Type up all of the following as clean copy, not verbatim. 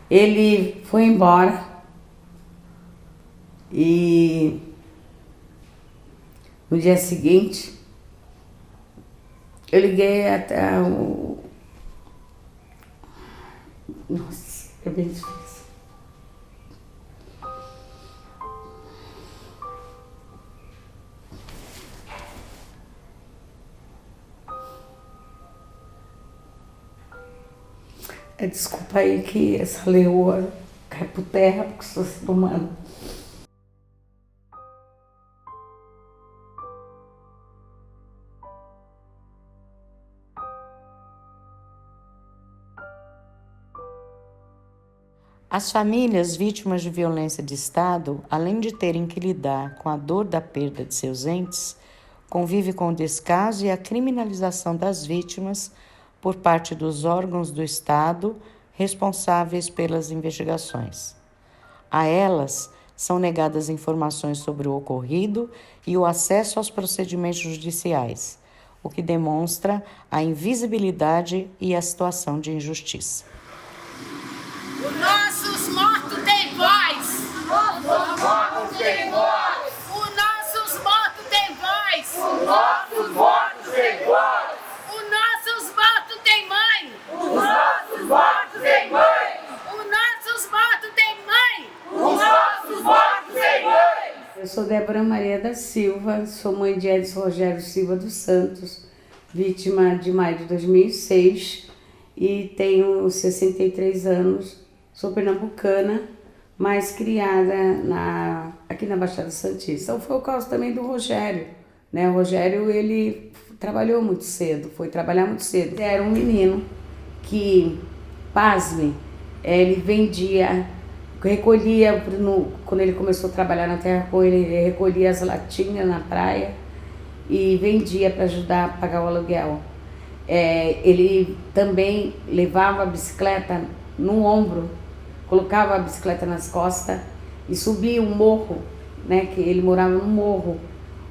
Ele foi embora e no dia seguinte eu liguei até o... Nossa, é bem difícil. Desculpa aí que essa leoa cai por terra porque sou ser humano. As famílias vítimas de violência de Estado, além de terem que lidar com a dor da perda de seus entes, convivem com o descaso e a criminalização das vítimas por parte dos órgãos do Estado responsáveis pelas investigações. A elas são negadas informações sobre o ocorrido e o acesso aos procedimentos judiciais, o que demonstra a invisibilidade e a situação de injustiça. Os nossos mortos têm voz! Nossos mortos têm voz! Os nossos mortos têm voz! Os nossos mortos têm voz! Os nossos mortos têm mãe! Os nossos mortos têm mãe! Os nossos mortos têm mãe! Os nossos mortos têm mãe! Eu sou Débora Maria da Silva, sou mãe de Edson Rogério Silva dos Santos, vítima de maio de 2006 e tenho 63 anos. Sou pernambucana, mas criada aqui na Baixada Santista. Então foi o caso também do Rogério, né? O Rogério, ele trabalhou muito cedo, foi trabalhar muito cedo. Era um menino que, pasme, ele vendia, recolhia, quando ele começou a trabalhar na terra com ele recolhia as latinhas na praia e vendia para ajudar a pagar o aluguel. Ele também levava a bicicleta no ombro, colocava a bicicleta nas costas e subia um morro, né, que ele morava num morro,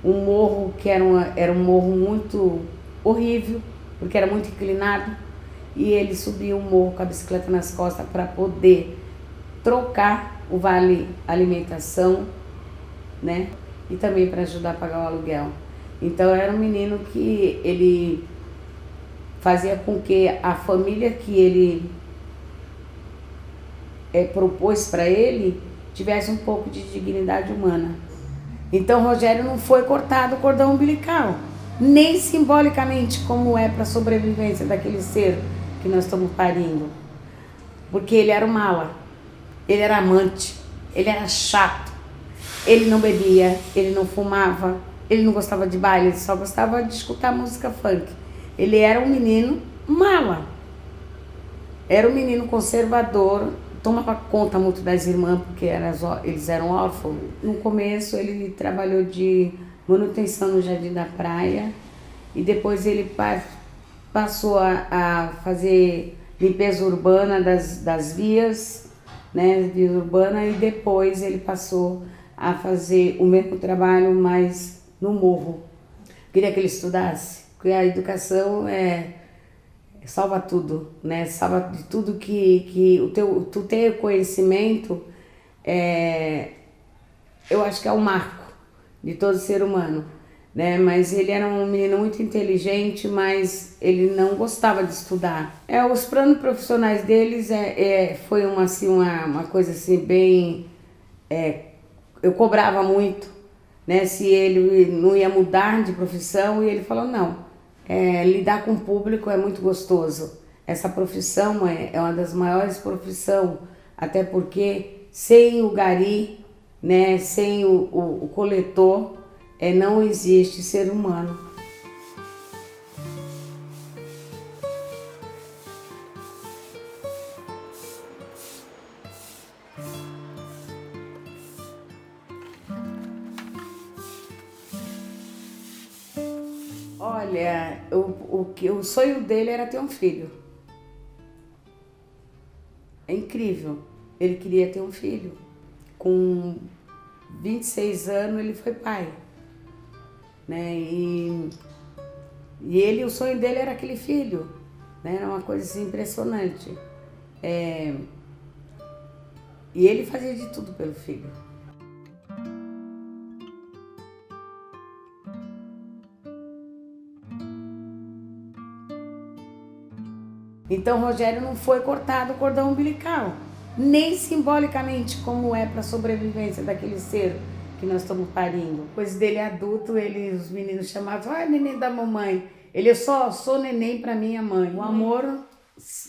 um morro que era um morro muito horrível, porque era muito inclinado, e ele subia um morro com a bicicleta nas costas para poder trocar o vale alimentação, né, e também para ajudar a pagar o aluguel. Então era um menino que ele fazia com que a família que ele propôs para ele tivesse um pouco de dignidade humana. Então Rogério não foi cortado o cordão umbilical, nem simbolicamente como é para a sobrevivência daquele ser que nós estamos parindo, porque ele era um mala, ele era amante, ele era chato, ele não bebia, ele não fumava, ele não gostava de baile, ele só gostava de escutar música funk. Ele era um menino mala, era um menino conservador, tomava conta muito das irmãs, porque eles eram órfãos. No começo ele trabalhou de manutenção no Jardim da Praia e depois ele passou a fazer limpeza urbana das vias, né, via urbana, e depois ele passou a fazer o mesmo trabalho, mas no morro. Queria que ele estudasse, porque a educação salva tudo, né? Salva de tudo que tu ter conhecimento, eu acho que é o marco de todo ser humano, né? Mas ele era um menino muito inteligente, mas ele não gostava de estudar. Os planos profissionais deles foi uma coisa assim bem... eu cobrava muito, né? Se ele não ia mudar de profissão, e ele falou, não. Lidar com o público é muito gostoso. Essa profissão é uma das maiores profissões, até porque sem o gari, né, sem o coletor, não existe ser humano. Olha, o sonho dele era ter um filho. É incrível. Ele queria ter um filho. Com 26 anos ele foi pai, né? E o sonho dele era aquele filho, né? Era uma coisa assim impressionante. E ele fazia de tudo pelo filho. Então, Rogério não foi cortado o cordão umbilical, nem simbolicamente como é para a sobrevivência daquele ser que nós estamos parindo. Depois dele adulto, os meninos chamavam, neném da mamãe. Ele, eu só sou neném para minha mãe. O amor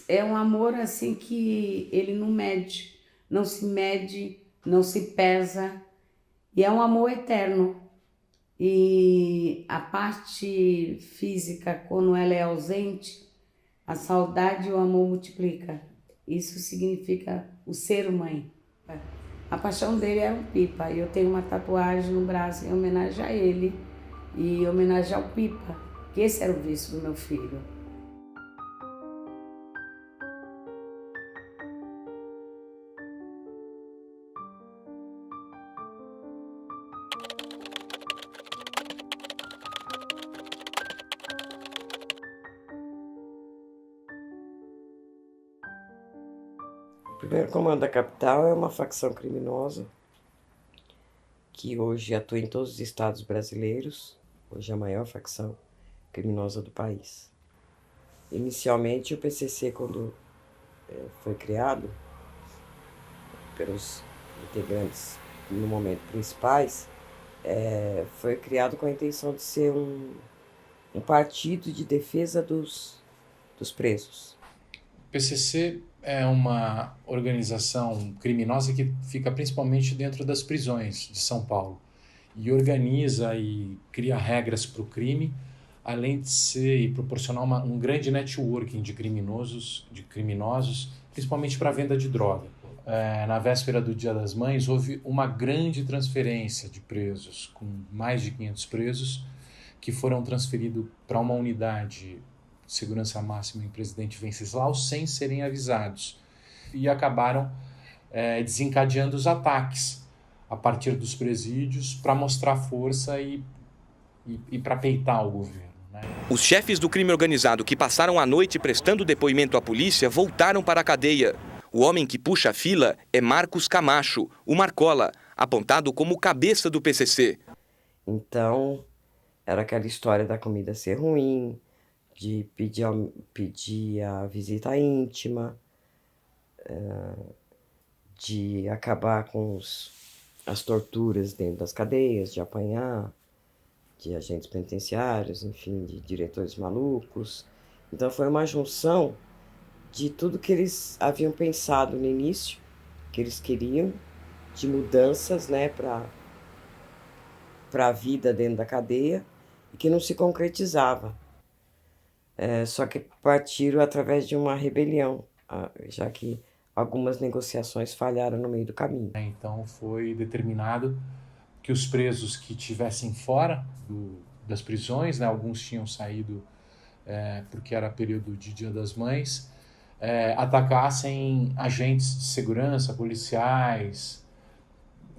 é um amor assim que ele não mede, não se pesa, e é um amor eterno. E a parte física, quando ela é ausente, a saudade e o amor multiplica. Isso significa o ser mãe. A paixão dele era um pipa. E eu tenho uma tatuagem no braço em homenagem a ele e em homenagem ao pipa, que esse era o vício do meu filho. O primeiro comando da capital é uma facção criminosa que hoje atua em todos os estados brasileiros, hoje é a maior facção criminosa do país. Inicialmente o PCC, quando foi criado pelos integrantes no momento principais, foi criado com a intenção de ser um partido de defesa dos presos. O PCC é uma organização criminosa que fica principalmente dentro das prisões de São Paulo e organiza e cria regras para o crime, além de ser e proporcionar um grande networking de criminosos, principalmente para a venda de droga. Na véspera do Dia das Mães, houve uma grande transferência de presos, com mais de 500 presos, que foram transferidos para uma unidade de segurança máxima em Presidente Venceslau sem serem avisados. E acabaram desencadeando os ataques a partir dos presídios para mostrar força e para peitar o governo. Os chefes do crime organizado que passaram a noite prestando depoimento à polícia voltaram para a cadeia. O homem que puxa a fila é Marcos Camacho, o Marcola, apontado como cabeça do PCC. Então, era aquela história da comida ser ruim, de pedir a visita íntima, de acabar com as torturas dentro das cadeias, de apanhar, de agentes penitenciários, enfim, de diretores malucos. Então foi uma junção de tudo que eles haviam pensado no início, que eles queriam, de mudanças, né, para a vida dentro da cadeia, e que não se concretizava. Só que partiram através de uma rebelião, já que algumas negociações falharam no meio do caminho. Então foi determinado que os presos que estivessem fora das prisões, né, alguns tinham saído porque era período de Dia das Mães, atacassem agentes de segurança, policiais,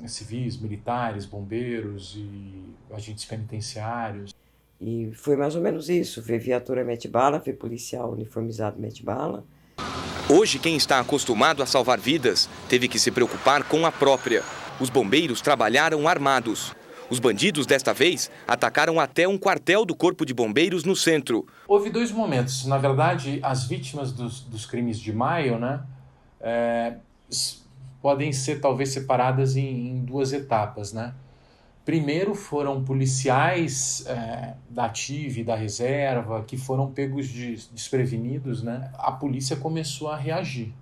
civis, militares, bombeiros e agentes penitenciários. E foi mais ou menos isso, ver viatura mete bala, ver policial uniformizado mete bala. Hoje, quem está acostumado a salvar vidas teve que se preocupar com a própria. Os bombeiros trabalharam armados. Os bandidos, desta vez, atacaram até um quartel do Corpo de Bombeiros no centro. Houve dois momentos. Na verdade, as vítimas dos crimes de maio, né, podem ser talvez separadas em duas etapas, né? Primeiro foram policiais da ativa e da reserva que foram pegos desprevenidos, né? A polícia começou a reagir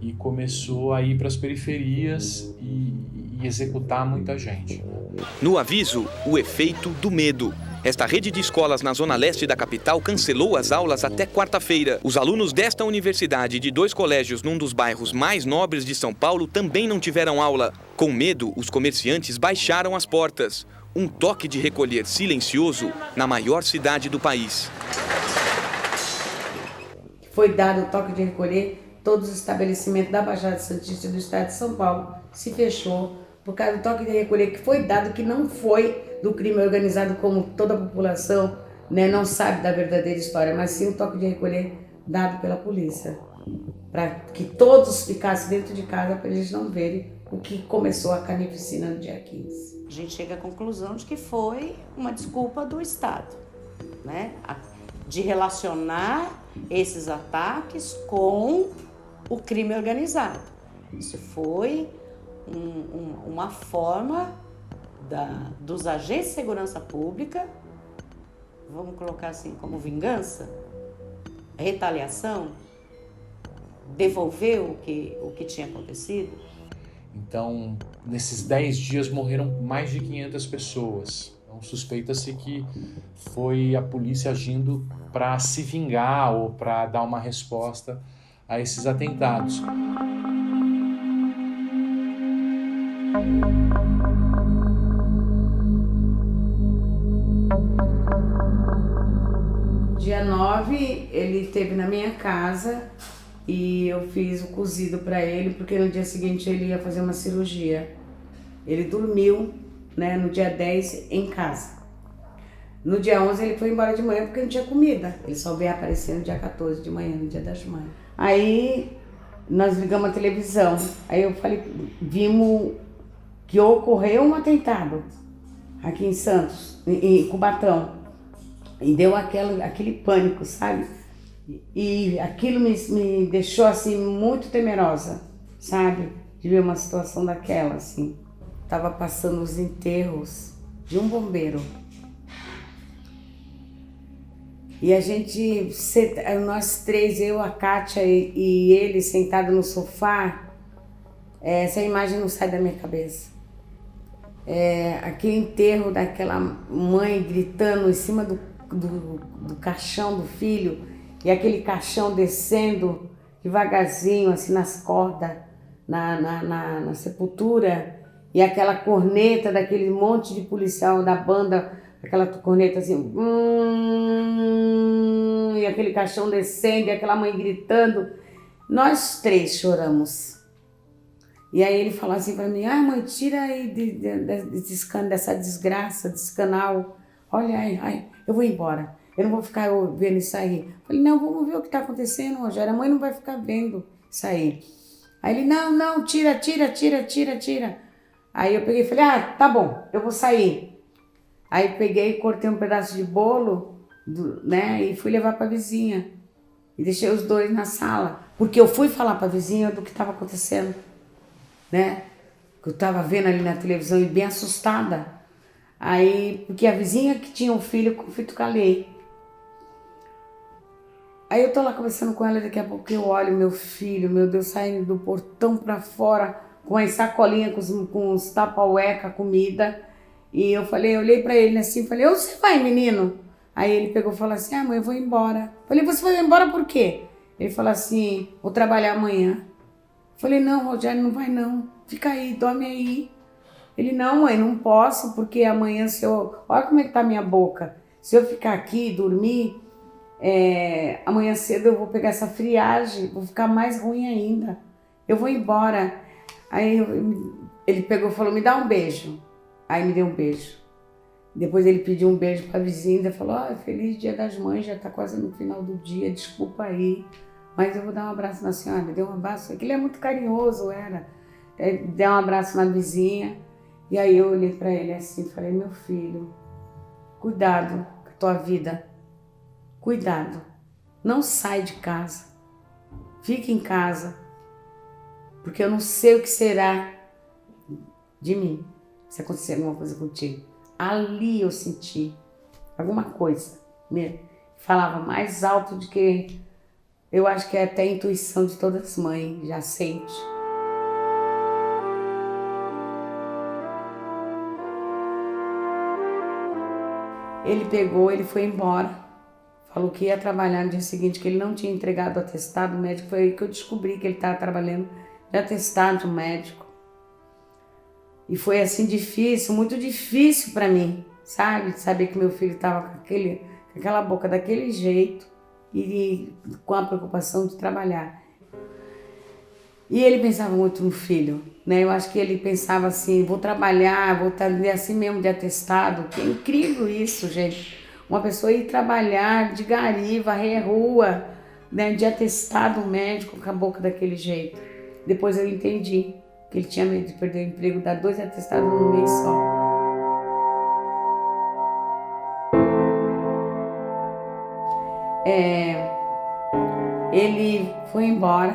e começou a ir para as periferias e executar muita gente, né? No aviso, o efeito do medo. Esta rede de escolas na zona leste da capital cancelou as aulas até quarta-feira. Os alunos desta universidade e de 2 colégios num dos bairros mais nobres de São Paulo também não tiveram aula. Com medo, os comerciantes baixaram as portas. Um toque de recolher silencioso na maior cidade do país. Foi dado o toque de recolher, todos os estabelecimentos da Baixada Santista do estado de São Paulo se fechou por causa do toque de recolher que foi dado, que não foi do crime organizado, como toda a população, né, não sabe da verdadeira história, mas sim o toque de recolher dado pela polícia. para que todos ficassem dentro de casa para eles não verem o que começou a carnificina no dia 15. A gente chega à conclusão de que foi uma desculpa do Estado, né? De relacionar esses ataques com o crime organizado. Isso foi uma forma dos agentes de segurança pública, vamos colocar assim, como vingança, retaliação, devolver o que tinha acontecido. Então, nesses 10 dias morreram mais de 500 pessoas. Então, suspeita-se que foi a polícia agindo para se vingar ou para dar uma resposta a esses atentados. Dia 9, ele esteve na minha casa e eu fiz o cozido para ele, porque no dia seguinte ele ia fazer uma cirurgia. Ele dormiu, né, no dia 10 em casa. No dia 11 ele foi embora de manhã porque não tinha comida. Ele só veio aparecer no dia 14 de manhã, no dia das mães. Aí nós ligamos a televisão. Aí eu falei, vimos que ocorreu um atentado aqui em Santos, em Cubatão. E deu aquele pânico, sabe? E aquilo me deixou assim muito temerosa, sabe? De ver uma situação daquela, assim. Tava passando os enterros de um bombeiro. E a gente, nós três, eu, a Kátia e ele, sentado no sofá, essa imagem não sai da minha cabeça. Aquele enterro daquela mãe gritando em cima do caixão do filho, e aquele caixão descendo devagarzinho, assim, nas cordas, na sepultura, e aquela corneta daquele monte de policial da banda, aquela corneta assim, e aquele caixão descendo, e aquela mãe gritando. Nós três choramos. E aí ele falou assim pra mim, mãe, tira aí dessa desgraça, desse canal. Olha, eu vou embora. Eu não vou ficar vendo isso aí. Eu falei, não, vamos ver o que tá acontecendo, Rogério. A mãe não vai ficar vendo isso aí. Aí ele, não, tira. Aí eu peguei e falei, tá bom, eu vou sair. Aí peguei e cortei um pedaço de bolo, né, e fui levar pra vizinha. E deixei os dois na sala. Porque eu fui falar pra vizinha do que estava acontecendo, né? Que eu tava vendo ali na televisão e bem assustada. Aí, porque a vizinha que tinha um filho com fito calei. Aí eu tô lá conversando com ela, daqui a pouco eu olho meu filho, meu Deus, saindo do portão pra fora, com as sacolinhas, com os tapa-ué, com a comida. E eu olhei pra ele assim, falei, onde você vai, menino? Aí ele pegou e falou assim, mãe, eu vou embora. Falei, você vai embora por quê? Ele falou assim, vou trabalhar amanhã. Falei, não, Rogério, não vai não, fica aí, dorme aí. Ele, não, mãe, não posso, porque amanhã olha como é que tá a minha boca. Se eu ficar aqui e dormir, amanhã cedo eu vou pegar essa friagem, vou ficar mais ruim ainda. Eu vou embora. Aí ele pegou e falou, me dá um beijo. Aí me deu um beijo. Depois ele pediu um beijo pra vizinha e falou, feliz Dia das Mães, já tá quase no final do dia, desculpa aí. Mas eu vou dar um abraço na senhora. Me deu um abraço, aquele é muito carinhoso, deu um abraço na vizinha. E aí eu olhei pra ele assim, falei, meu filho, cuidado com a tua vida, cuidado, não sai de casa, fica em casa, porque eu não sei o que será de mim, se acontecer alguma coisa contigo. Ali eu senti alguma coisa, mesmo. Falava mais alto do que, eu acho que é até a intuição de todas as mães, já sente. Ele pegou, ele foi embora, falou que ia trabalhar no dia seguinte, que ele não tinha entregado o atestado médico. Foi aí que eu descobri que ele estava trabalhando de atestado médico. E foi assim difícil, muito difícil para mim, sabe? De saber que meu filho estava com aquela boca daquele jeito e com a preocupação de trabalhar. E ele pensava muito no filho, né? Eu acho que ele pensava assim, vou trabalhar, vou estar assim mesmo de atestado. Que é incrível isso, gente. Uma pessoa ir trabalhar de gari, varrer rua, né, de atestado médico com a boca daquele jeito. Depois eu entendi que ele tinha medo de perder o emprego, dar 2 atestados num mês só. Ele foi embora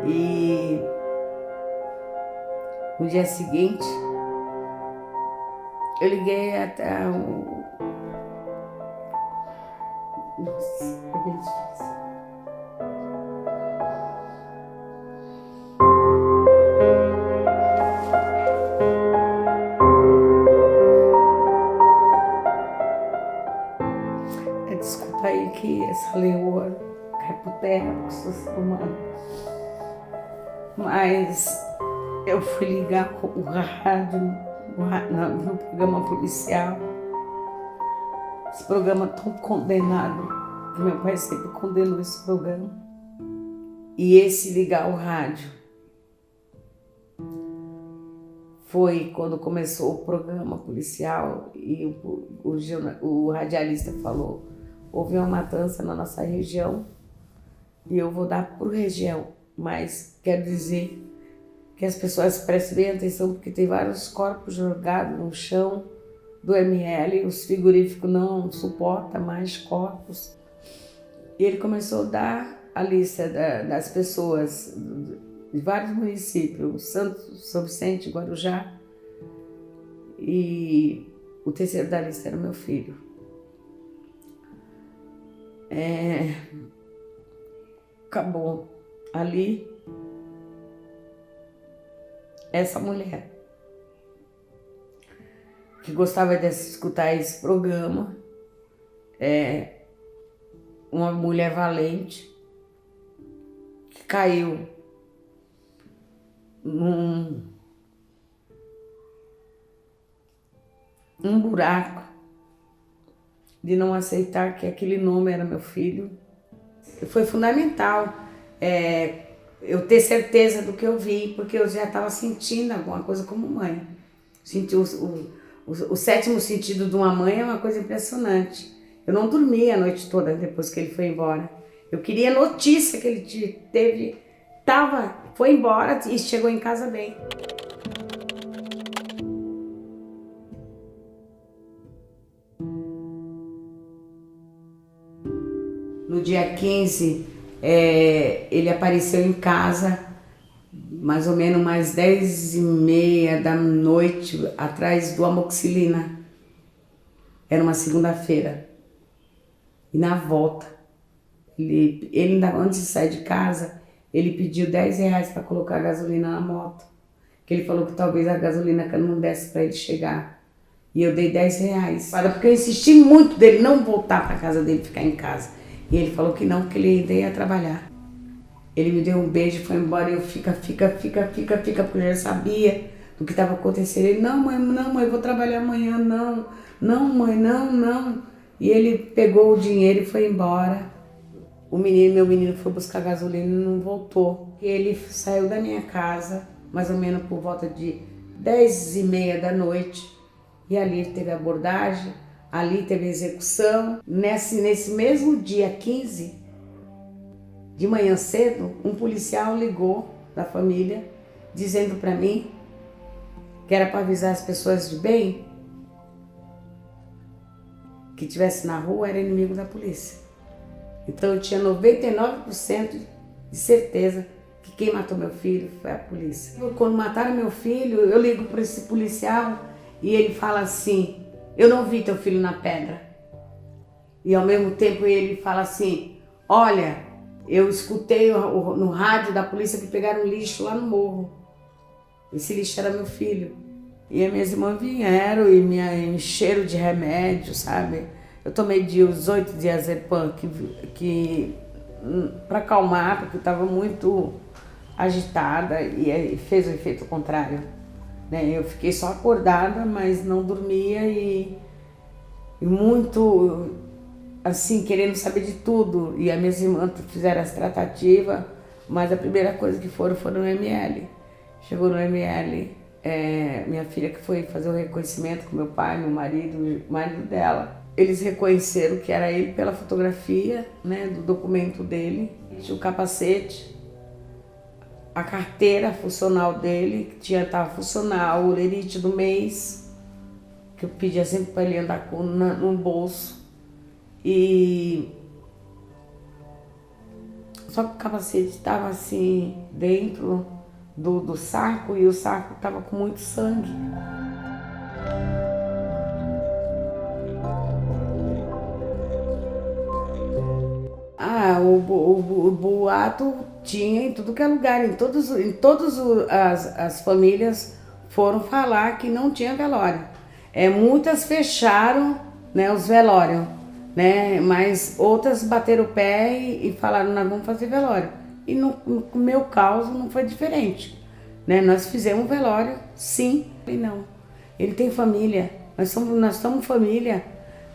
e no dia seguinte eu liguei até o... Nossa, é bem difícil. Desculpa aí que essa leoa cai por terra, porque sou ser humano. Mas eu fui ligar com o rádio no programa policial. Esse programa tão condenado, que meu pai sempre condenou esse programa. E esse ligar o rádio foi quando começou o programa policial e o radialista falou: houve uma matança na nossa região e eu vou dar por região, mas quero dizer que as pessoas prestem bem atenção porque tem vários corpos jogados no chão do ML, os frigoríficos não suportam mais corpos. E ele começou a dar a lista das pessoas de vários municípios, Santos, São Vicente, Guarujá, e o terceiro da lista era meu filho. Acabou ali essa mulher que gostava de escutar esse programa, uma mulher valente que caiu num buraco de não aceitar que aquele nome era meu filho. Foi fundamental eu ter certeza do que eu vi, porque eu já estava sentindo alguma coisa como mãe. Senti o sétimo sentido de uma mãe é uma coisa impressionante. Eu não dormi a noite toda depois que ele foi embora. Eu queria notícia que ele teve, foi embora e chegou em casa bem. No dia 15, ele apareceu em casa, mais ou menos mais 10h30 da noite, atrás do Amoxicilina. Era uma segunda-feira. E na volta, ele ainda antes de sair de casa, ele pediu R$10 para colocar gasolina na moto. Que ele falou que talvez a gasolina não desse para ele chegar. E eu dei R$10. Porque eu insisti muito dele não voltar para casa dele, ficar em casa. E ele falou que não, que ele ainda ia trabalhar. Ele me deu um beijo e foi embora. E eu fica, porque eu já sabia do que estava acontecendo. Ele, não mãe, eu vou trabalhar amanhã, não mãe, não. E ele pegou o dinheiro e foi embora. Meu menino foi buscar gasolina e não voltou. E ele saiu da minha casa, mais ou menos por volta de 10h30 da noite. E ali teve abordagem. Ali teve execução. Nesse mesmo dia 15, de manhã cedo, um policial ligou da família, dizendo para mim que era para avisar as pessoas de bem que estivesse na rua era inimigo da polícia. Então eu tinha 99% de certeza que quem matou meu filho foi a polícia. Quando mataram meu filho, eu ligo para esse policial e ele fala assim: eu não vi teu filho na pedra. E ao mesmo tempo ele fala assim: olha, eu escutei no rádio da polícia que pegaram lixo lá no morro. Esse lixo era meu filho. E as minhas irmãs vieram e me encheram de remédio, sabe? Eu tomei 18 diazepam para acalmar, porque eu estava muito agitada e fez o efeito contrário. Eu fiquei só acordada, mas não dormia e muito assim, querendo saber de tudo. E as minhas irmãs fizeram as tratativas, mas a primeira coisa que foram no ML. Chegou no ML, minha filha que foi fazer o reconhecimento com meu pai, meu marido, o marido dela. Eles reconheceram que era ele pela fotografia, né, do documento dele, o capacete, a carteira funcional dele, que estava funcional, o olerite do mês, que eu pedia sempre para ele andar no bolso. Só que o capacete estava assim dentro do saco e o saco estava com muito sangue. O boato tinha em tudo que é lugar, em todas as famílias foram falar que não tinha velório. Muitas fecharam, né, os velórios, né, mas outras bateram o pé e falaram, nós vamos fazer velório. E no meu caso não foi diferente, né? Nós fizemos velório, sim e não. Ele tem família, nós somos família.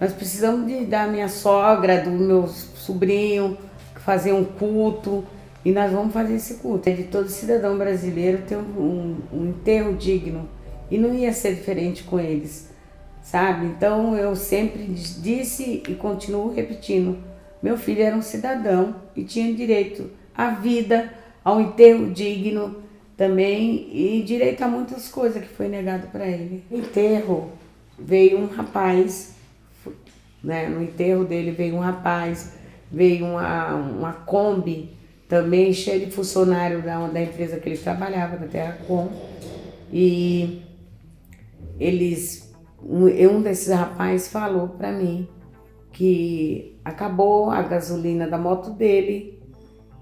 Nós precisamos da minha sogra, do meu sobrinho, fazer um culto, e nós vamos fazer esse culto. É de todo cidadão brasileiro ter um enterro digno, e não ia ser diferente com eles, sabe? Então eu sempre disse e continuo repetindo, meu filho era um cidadão e tinha direito à vida, ao enterro digno também, e direito a muitas coisas que foi negado para ele. No enterro veio um rapaz, né? No enterro dele veio um rapaz, veio uma Kombi também cheia de funcionário da empresa que ele trabalhava, da Terracom, e um desses rapazes falou para mim que acabou a gasolina da moto dele,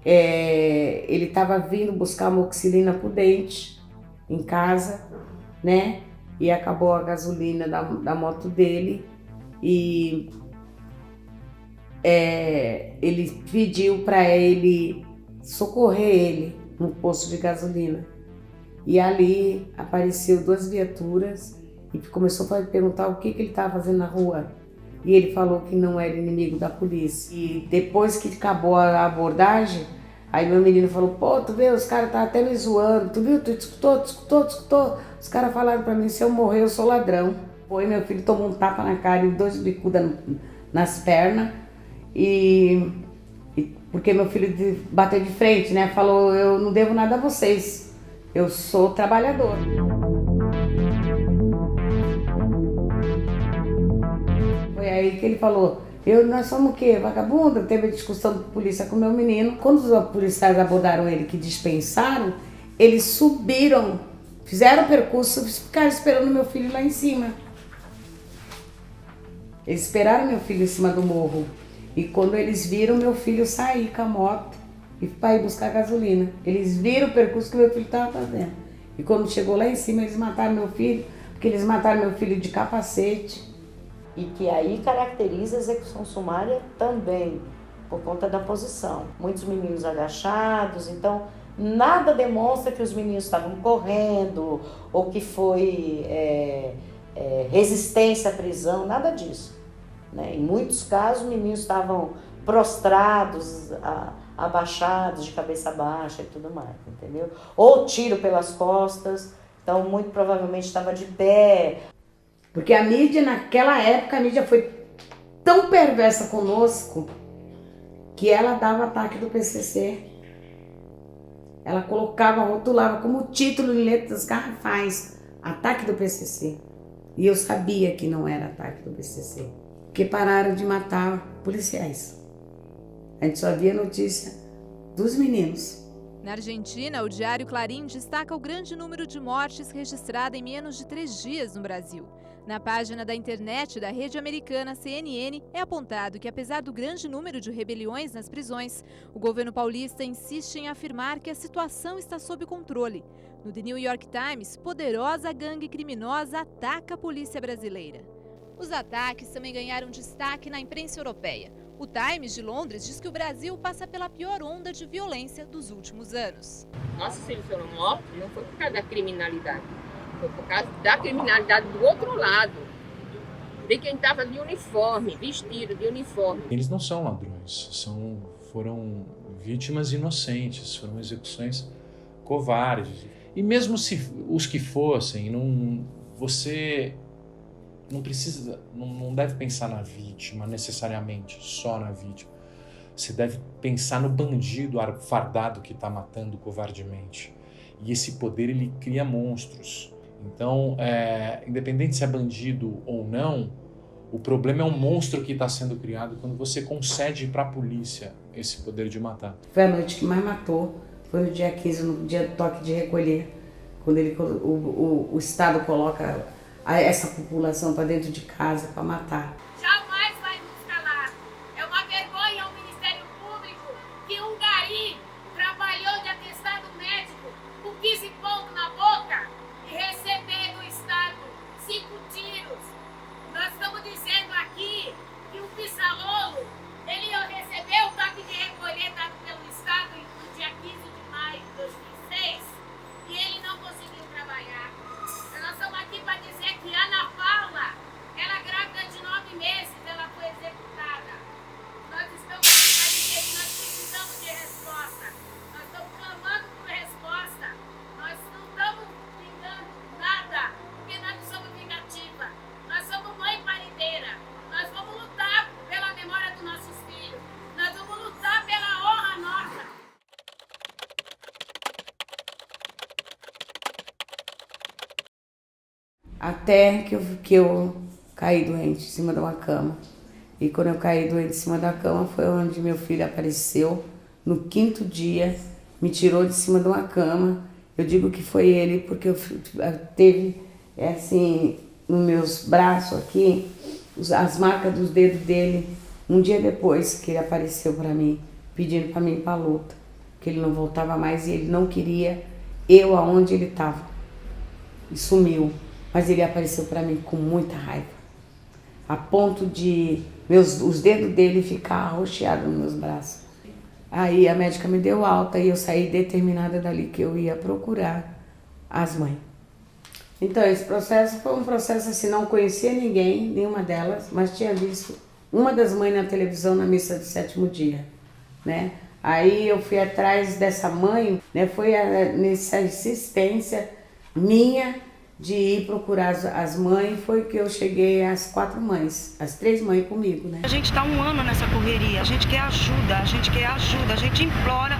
ele estava vindo buscar amoxicilina pro dente em casa, né? E acabou a gasolina da moto dele e ele pediu para ele socorrer ele no posto de gasolina. E ali apareceu 2 viaturas e começou a perguntar o que ele estava fazendo na rua. E ele falou que não era inimigo da polícia. E depois que acabou a abordagem, aí meu menino falou, pô, tu vê, os caras tá até me zoando, tu viu, tu escutou? Os caras falaram pra mim, se eu morrer eu sou ladrão. Foi, meu filho tomou um tapa na cara e 2 bicudas nas pernas. Porque meu filho bateu de frente, né? Falou, eu não devo nada a vocês, eu sou trabalhador. Foi aí que ele falou, nós somos o quê? Vagabundo? Teve a discussão de polícia com meu menino. Quando os policiais abordaram ele, que dispensaram, eles subiram, fizeram o percurso, ficaram esperando meu filho lá em cima. Eles esperaram meu filho em cima do morro. E quando eles viram meu filho sair com a moto e para ir buscar gasolina, eles viram o percurso que meu filho estava fazendo. E quando chegou lá em cima, eles mataram meu filho, porque eles mataram meu filho de capacete. E que aí caracteriza a execução sumária também, por conta da posição. Muitos meninos agachados, então nada demonstra que os meninos estavam correndo ou que foi resistência à prisão, nada disso. Né? Em muitos casos, os meninos estavam prostrados, abaixados, de cabeça baixa e tudo mais, entendeu? Ou tiro pelas costas, então muito provavelmente estava de pé. Porque a mídia, naquela época, a mídia foi tão perversa conosco que ela dava ataque do PCC. Ela colocava, rotulava como título em letras garrafais, ataque do PCC. E eu sabia que não era ataque do PCC, porque pararam de matar policiais. A gente só via notícia dos meninos. Na Argentina, o diário Clarín destaca o grande número de mortes registrado em menos de 3 dias no Brasil. Na página da internet da rede americana CNN, é apontado que, apesar do grande número de rebeliões nas prisões, o governo paulista insiste em afirmar que a situação está sob controle. No The New York Times, poderosa gangue criminosa ataca a polícia brasileira. Os ataques também ganharam destaque na imprensa europeia. O Times de Londres diz que o Brasil passa pela pior onda de violência dos últimos anos. Nossos filhos foram mortos não foi por causa da criminalidade, foi por causa da criminalidade do outro lado, de quem estava de uniforme, vestido de uniforme. Eles não são ladrões, foram vítimas inocentes, foram execuções covardes. E mesmo se os que fossem, você não deve pensar na vítima necessariamente, só na vítima. Você deve pensar no bandido fardado que está matando covardemente. E esse poder, ele cria monstros. Então, independente se é bandido ou não, o problema é um monstro que está sendo criado quando você concede para a polícia esse poder de matar. Foi a noite que mais matou, foi no dia 15, no dia do toque de recolher, quando o Estado coloca essa população para dentro de casa para matar. Jamais vai nos calar. É uma vergonha ao Ministério Público que um gari trabalhou de atestado médico com 15 pontos na boca e receber do Estado 5 tiros. Nós estamos dizendo aqui que o Pissalolo, ele recebeu o toque de recolher dado pelo Estado no dia 15 de maio de 2006 e ele não conseguiu trabalhar. Nós estamos aqui para dizer que Ana Paula, ela grávida de 9 meses, ela foi executada. Nós estamos aqui para dizer que nós precisamos de resposta. Nós estamos clamando por resposta. Nós não estamos vingando nada, porque nós não somos vingativa. Nós somos mãe parideira. Nós vamos lutar pela memória dos nossos filhos. Nós vamos lutar pela honra nossa. Até que eu caí doente em cima de uma cama. E quando eu caí doente em cima da cama foi onde meu filho apareceu. No 5º dia, me tirou de cima de uma cama. Eu digo que foi ele porque eu teve, assim, nos meus braços aqui, as marcas dos dedos dele. Um dia depois que ele apareceu para mim, pedindo para mim ir para a luta. Que ele não voltava mais e ele não queria eu aonde ele estava. E sumiu. Mas ele apareceu para mim com muita raiva, a ponto de os dedos dele ficar arroxeados nos meus braços. Aí a médica me deu alta e eu saí determinada dali que eu ia procurar as mães. Então esse processo foi um processo assim, não conhecia ninguém, nenhuma delas, mas tinha visto uma das mães na televisão na missa do 7º dia, né? Aí eu fui atrás dessa mãe, né? Foi nessa insistência minha de ir procurar as mães, foi que eu cheguei às 4 mães, as 3 mães comigo, né? A gente está 1 ano nessa correria, a gente quer ajuda, a gente implora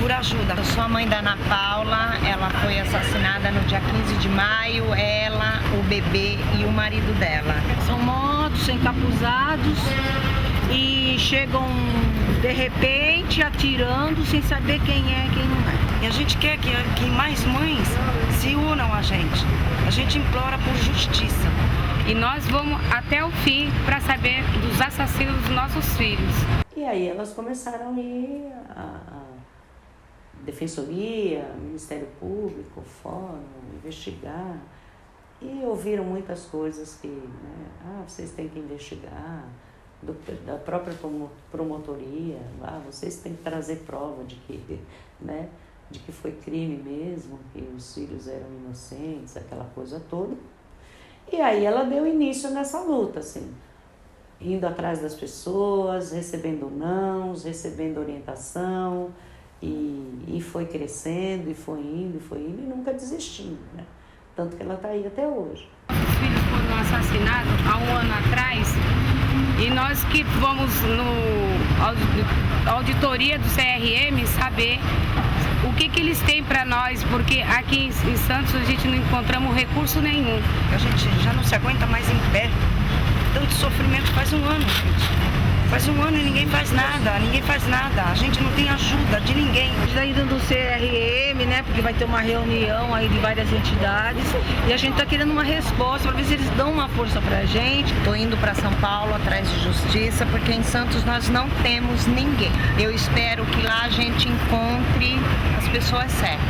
por ajuda. Eu sou a mãe da Ana Paula, ela foi assassinada no dia 15 de maio, ela, o bebê e o marido dela. São motos encapuzados e chegam de repente atirando sem saber quem é e quem não é. E a gente quer que mais mães se unam a gente. A gente implora por justiça. E nós vamos até o fim para saber dos assassinos dos nossos filhos. E aí elas começaram a ir à Defensoria, Ministério Público, Fórum, investigar. E ouviram muitas coisas que, né, vocês têm que investigar, da própria promotoria, vocês têm que trazer prova de que, né, de que foi crime mesmo, que os filhos eram inocentes, aquela coisa toda. E aí ela deu início nessa luta, assim, indo atrás das pessoas, recebendo nãos, recebendo orientação, e foi crescendo, e foi indo, e nunca desistindo, né? Tanto que ela está aí até hoje. Os filhos foram assassinados há 1 ano atrás, e nós que vamos no auditoria do CRM saber o que eles têm para nós, porque aqui em Santos a gente não encontramos recurso nenhum. A gente já não se aguenta mais em pé. Tanto sofrimento faz 1 ano, gente. Faz 1 ano e ninguém faz nada, A gente não tem ajuda de ninguém. A gente está indo do CRM, né, porque vai ter uma reunião aí de várias entidades. E a gente está querendo uma resposta para ver se eles dão uma força pra gente. Estou indo para São Paulo atrás de justiça, porque em Santos nós não temos ninguém. Eu espero que lá a gente encontre as pessoas certas.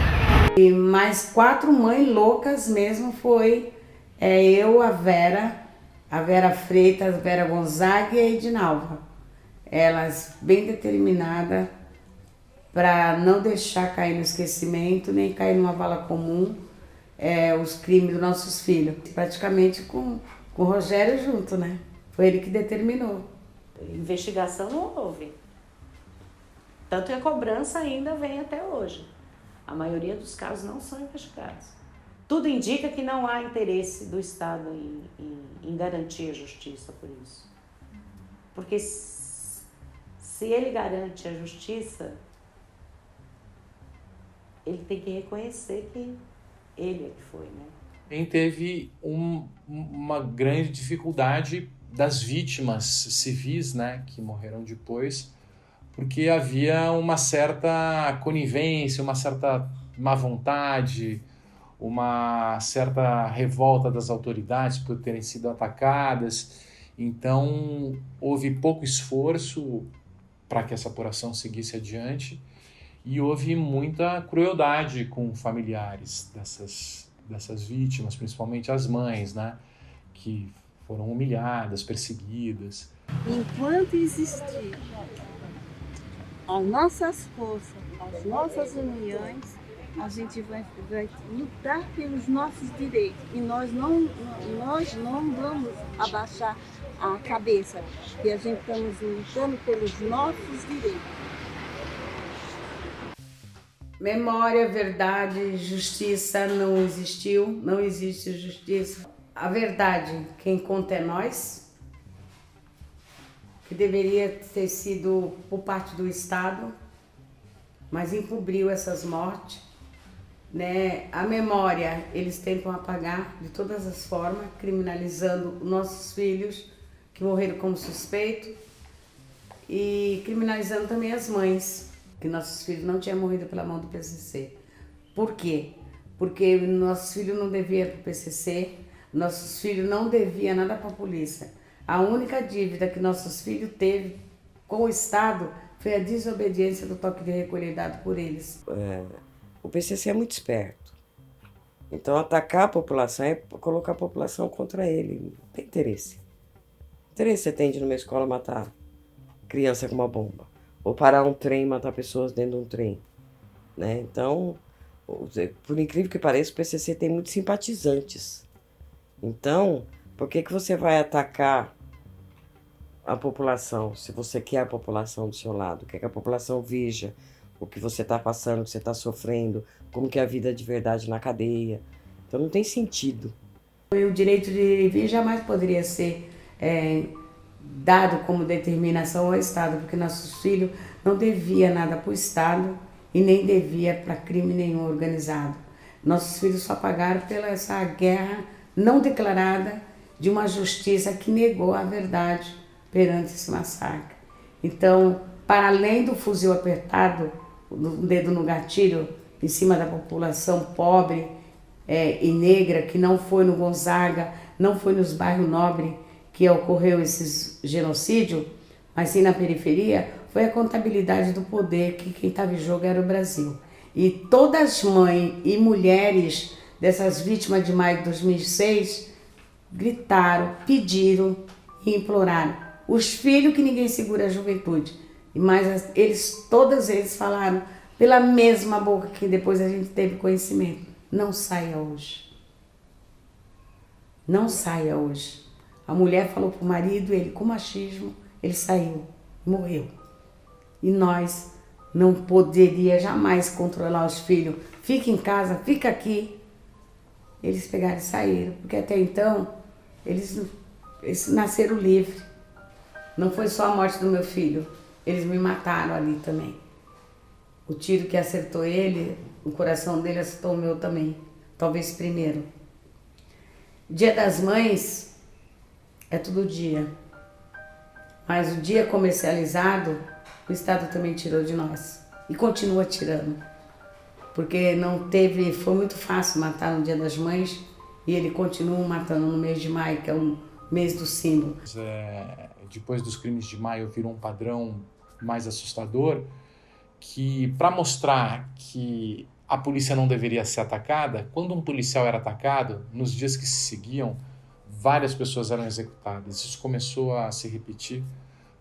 E mais 4 mães loucas mesmo foi eu, a Vera Freitas, a Vera Gonzaga e a Edinalva. Elas bem determinadas para não deixar cair no esquecimento, nem cair numa vala comum os crimes dos nossos filhos. Praticamente com o Rogério junto, né? Foi ele que determinou. Investigação não houve. Tanto que a cobrança ainda vem até hoje. A maioria dos casos não são investigados. tudo indica que não há interesse do Estado em garantir a justiça por isso. Porque se ele garante a justiça, ele tem que reconhecer que ele é que foi, né? Quem teve uma grande dificuldade das vítimas civis, né, que morreram depois, porque havia uma certa conivência, uma certa má vontade, uma certa revolta das autoridades por terem sido atacadas. Então, houve pouco esforço para que essa apuração seguisse adiante e houve muita crueldade com familiares dessas vítimas, principalmente as mães, né, que foram humilhadas, perseguidas. Enquanto existir as nossas forças, as nossas uniões, a gente vai lutar pelos nossos direitos e nós não vamos abaixar a cabeça, porque a gente estamos lutando pelos nossos direitos. Memória, verdade, justiça não existiu, não existe justiça. A verdade, quem conta é nós, que deveria ter sido por parte do Estado, mas encobriu essas mortes, né? A memória, eles tentam apagar de todas as formas, criminalizando nossos filhos que morreram como suspeitos e criminalizando também as mães, que nossos filhos não tinham morrido pela mão do PCC. Por quê? Porque nossos filhos não deviam para o PCC, nossos filhos não deviam nada para a polícia. A única dívida que nossos filhos teve com o Estado foi a desobediência do toque de recolher dado por eles. O PCC é muito esperto. Então, atacar a população é colocar a população contra ele. Não tem interesse. Interesse você tem de numa escola matar criança com uma bomba. Ou parar um trem e matar pessoas dentro de um trem. Né? Então, por incrível que pareça, o PCC tem muitos simpatizantes. Então, por que você vai atacar a população, se você quer a população do seu lado? Quer que a população veja o que você está passando, o que você está sofrendo, como que é a vida de verdade na cadeia. Então não tem sentido. O direito de vir jamais poderia ser dado como determinação ao Estado, porque nossos filhos não deviam nada para o Estado e nem devia para crime nenhum organizado. Nossos filhos só pagaram pela essa guerra não declarada de uma justiça que negou a verdade perante esse massacre. Então, para além do fuzil apertado, o dedo no gatilho, em cima da população pobre e negra, que não foi no Gonzaga, não foi nos bairros nobres que ocorreu esse genocídio, mas sim na periferia, foi a contabilidade do poder, que quem estava em jogo era o Brasil. E todas as mães e mulheres dessas vítimas de maio de 2006 gritaram, pediram e imploraram. Os filhos que ninguém segura a juventude. Mas todos eles falaram pela mesma boca que depois a gente teve conhecimento. Não saia hoje. Não saia hoje. A mulher falou para o marido, ele com machismo, ele saiu, morreu. E nós não poderia jamais controlar os filhos. Fica em casa, fica aqui. Eles pegaram e saíram, porque até então eles nasceram livres. Não foi só a morte do meu filho, eles me mataram ali também. O tiro que acertou ele, o coração dele acertou o meu também, talvez primeiro. Dia das Mães é todo dia, mas o dia comercializado, o Estado também tirou de nós e continua tirando. Porque foi muito fácil matar no Dia das Mães e ele continua matando no mês de maio, que é o mês do símbolo. Depois dos crimes de maio virou um padrão mais assustador, que para mostrar que a polícia não deveria ser atacada, quando um policial era atacado, nos dias que se seguiam, várias pessoas eram executadas. Isso começou a se repetir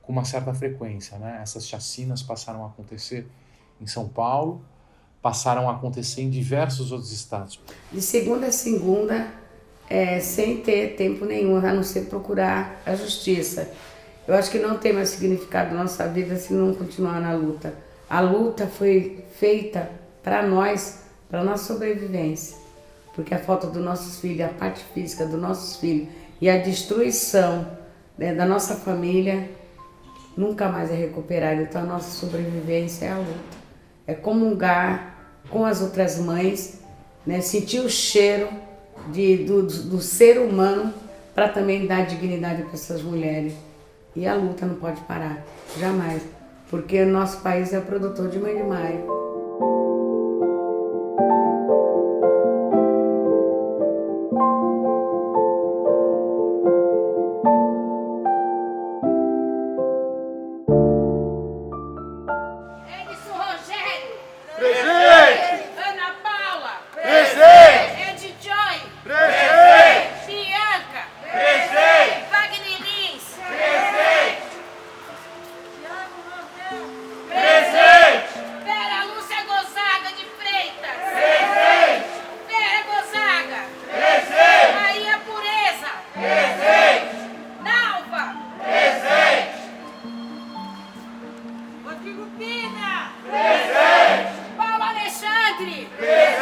com uma certa frequência, né? Essas chacinas passaram a acontecer em São Paulo, passaram a acontecer em diversos outros estados. De segunda a segunda, sem ter tempo nenhum, a não ser procurar a justiça. Eu acho que não tem mais significado na nossa vida se não continuar na luta. A luta foi feita para nós, para a nossa sobrevivência. porque a falta dos nossos filhos, a parte física dos nossos filhos e a destruição, né, da nossa família nunca mais é recuperada. Então a nossa sobrevivência é a luta, é comungar com as outras mães, né, sentir o cheiro do ser humano para também dar dignidade para essas mulheres. E a luta não pode parar, jamais, porque o nosso país é produtor de Mãe de Maio. Paulo Alexandre!